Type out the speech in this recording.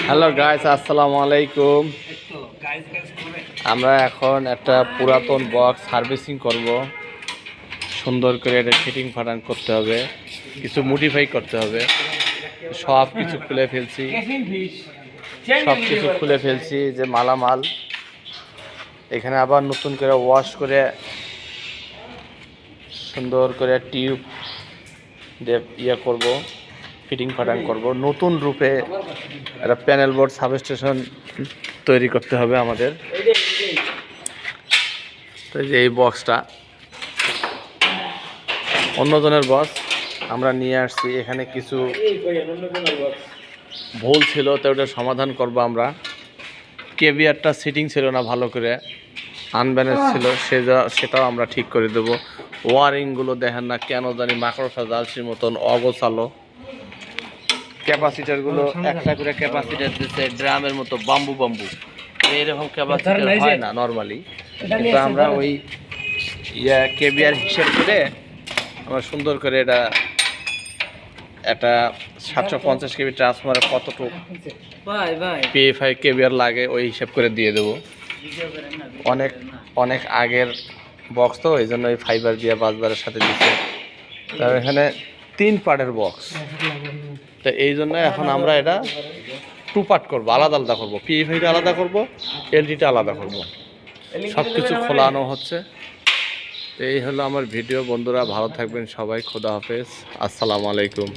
Hello guys, আসসালামু আলাইকুম। আমরা এখন একটা পুরাতন বক্স সার্ভিসিং করব। সুন্দর করে এটা ফিটিং ফাটাং করতে হবে, কিছু মডিফাই করতে হবে। সব কিছু খুলে ফেলছি যে মালামাল এখানে আবার নতুন করে ওয়াশ করে সুন্দর করে টিউব দিয়ে করব, ফিটিং ফাটাং করব। নতুন রূপে একটা প্যানেল বোর্ড সাবস্টেশন তৈরি করতে হবে আমাদের। তো এই বক্সটা অন্যজনের বক্স আমরা নিয়ে আসছি। এখানে কিছু ভুল ছিল, তো ওটা সমাধান করব আমরা। কেবিআরটা সিটিং ছিল না ভালো করে, আনব্যালেন্স ছিল, সেটাও আমরা ঠিক করে দেবো। ওয়ারিংগুলো দেখেন না কেন জানি মাকড়সা জালসির মতন অগোছালো। ক্যাপাসিটারগুলো একটা করে ক্যাপাসিটার দিচ্ছে, ড্রামের মতো বাম্বু এইরকম ক্যাপাসিটার হয় না নর্মালি। কিন্তু আমরা ওই কেবিআর হিসেব করে আমরা সুন্দর করে এটা একটা 750 কেবি ট্রান্সফরমারে কতটুকু পিএফআই কেবিআর লাগে ওই হিসাব করে দিয়ে দেবো। অনেক আগের বক্স, তো এই জন্য ওই ফাইবার দিয়ে বাসবারের সাথে দিচ্ছে। তার এখানে 3 পার্টের বক্স, তো এই জন্য এখন আমরা এটা 2 পার্ট করবো, আলাদা করবো। পিএফআইটা আলাদা করবো, এলডিটা আলাদা করবো, সব কিছু খোলানো হচ্ছে। তো এই হলো আমার ভিডিও। বন্ধুরা ভালো থাকবেন সবাই, খোদা হাফেজ, আসসালামু আলাইকুম।